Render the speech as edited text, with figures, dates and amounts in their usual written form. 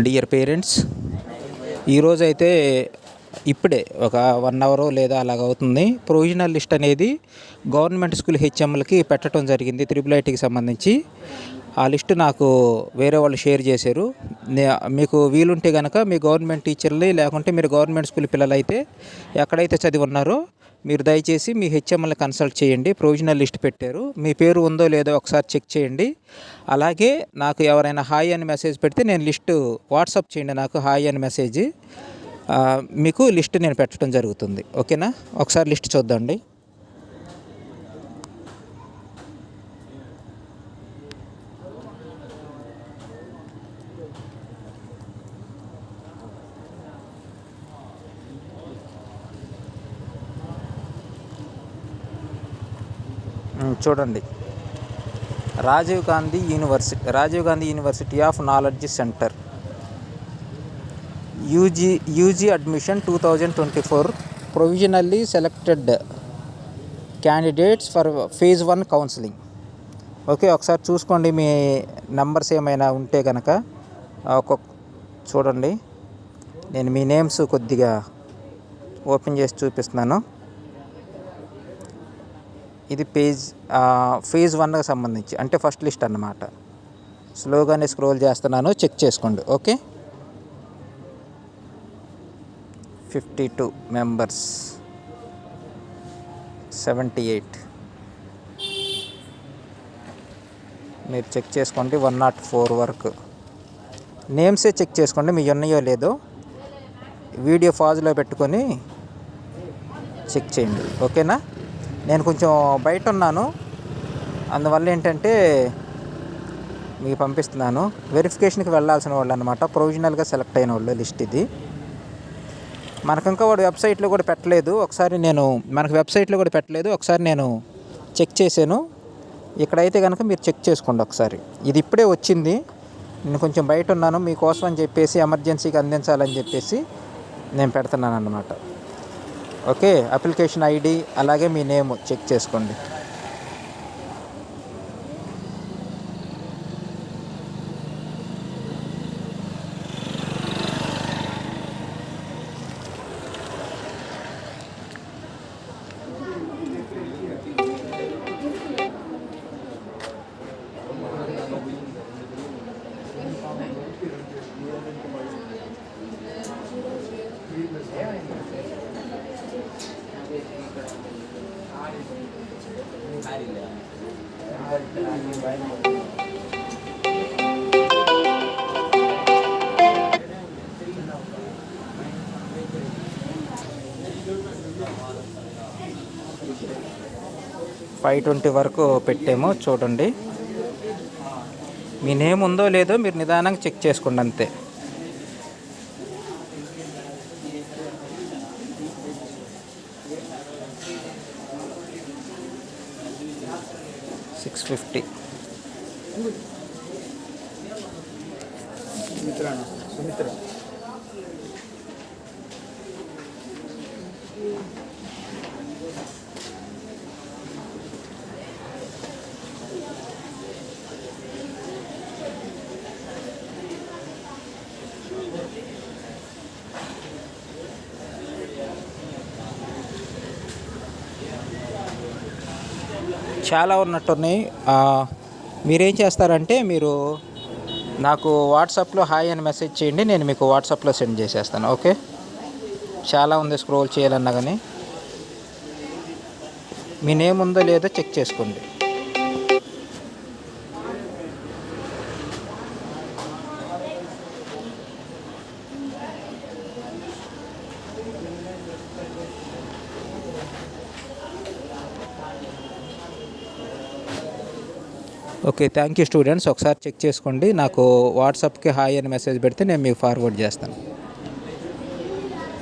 Dear parents, ఈరోజైతే ఇప్పుడే ఒక 1 అవర్ లేదా అలాగ అవుతుంది. ప్రొవిజనల్ లిస్ట్ అనేది గవర్నమెంట్ స్కూల్ హెచ్ఎంలకి పెట్టడం జరిగింది త్రిబుల్ ఐటీకి సంబంధించి. ఆ లిస్టు నాకు వేరే వాళ్ళు షేర్ చేశారు. మీకు వీలుంటే కనుక మీ గవర్నమెంట్ టీచర్లు లేకుంటే మీరు గవర్నమెంట్ స్కూల్ పిల్లలు అయితే ఎక్కడైతే చదివి ఉన్నారో మీరు దయచేసి మీ హెచ్ఎంఎల్ని కన్సల్ట్ చేయండి. ప్రొవిజనల్ లిస్ట్ పెట్టారు, మీ పేరు ఉందో లేదో ఒకసారి చెక్ చేయండి. అలాగే నాకు ఎవరైనా హాయ్ అని మెసేజ్ పెడితే నేను లిస్టు వాట్సాప్ చేయండి, నాకు హాయ్ అని మెసేజ్, మీకు లిస్ట్ నేను పెట్టడం జరుగుతుంది. ఓకేనా? ఒకసారి లిస్ట్ చూద్దాండి. చూడండి, Rajiv Gandhi university of knowledge centre UG admission 2024 provisionally selected candidates for phase 1 counselling. Okay, ఒకసారి చూసుకోండి మీ నంబర్స్ ఏమైనా ఉంటే కనుక. చూడండి, నేను మీ నేమ్స్ కొద్దిగా ఓపెన్ చేసి చూపిస్తున్నాను. ఇది ఫేజ్ 1కి సంబంధించి, అంటే ఫస్ట్ లిస్ట్ అన్నమాట. స్లోగానే స్క్రోల్ చేస్తున్నాను, చెక్ చేసుకోండి. ఓకే, 52 మెంబర్స్, 78 మీరు చెక్ చేసుకోండి. 104 వరకు నేమ్సే చెక్ చేసుకోండి, మీ ఉన్నాయో లేదో వీడియో ఫాజ్లో పెట్టుకొని చెక్ చేయండి. ఓకేనా? నేను కొంచెం బయట ఉన్నాను, అందువల్ల ఏంటంటే మీకు పంపిస్తున్నాను. వెరిఫికేషన్కి వెళ్ళాల్సిన వాళ్ళు అనమాట, ప్రొవిజనల్గా సెలెక్ట్ అయిన వాళ్ళు లిస్ట్ ఇది. మనకు ఇంకా వాడు వెబ్సైట్లో కూడా పెట్టలేదు. మనకు వెబ్సైట్లో కూడా పెట్టలేదు, ఒకసారి నేను చెక్ చేశాను. ఇక్కడైతే కనుక మీరు చెక్ చేసుకోండి ఒకసారి. ఇది ఇప్పుడే వచ్చింది, నేను కొంచెం బయట ఉన్నాను, మీకోసం అని చెప్పేసి ఎమర్జెన్సీకి అందించాలని చెప్పేసి నేను పెడుతున్నాను అన్నమాట. ఓకే, అప్లికేషన్ ఐడి అలాగే మీ నేమ్ చెక్ చేసుకోండి. $520 వరకు పెట్టాము. చూడండి, మీ నేమ్ ఉందో లేదో మీరు నిదానంగా చెక్ చేసుకోండి అంతే. $650. సుమిత్ర చాలా ఉన్నట్టున్నాయి. మీరేం చేస్తారంటే మీరు నాకు వాట్సాప్లో హాయ్ అని మెసేజ్ చేయండి, నేను మీకు వాట్సాప్లో సెండ్ చేసేస్తాను. ఓకే, చాలా ఉంది స్క్రోల్ చేయాలన్నా కానీ మీ నేమ్ ఉందో లేదో చెక్ చేసుకోండి. Okay, thank you students. ఒకసారి చెక్ చేసుకోండి, నాకు వాట్సాప్కి హాయ్ అని మెసేజ్ పెడితే నేను మీకు ఫార్వర్డ్ చేస్తాను.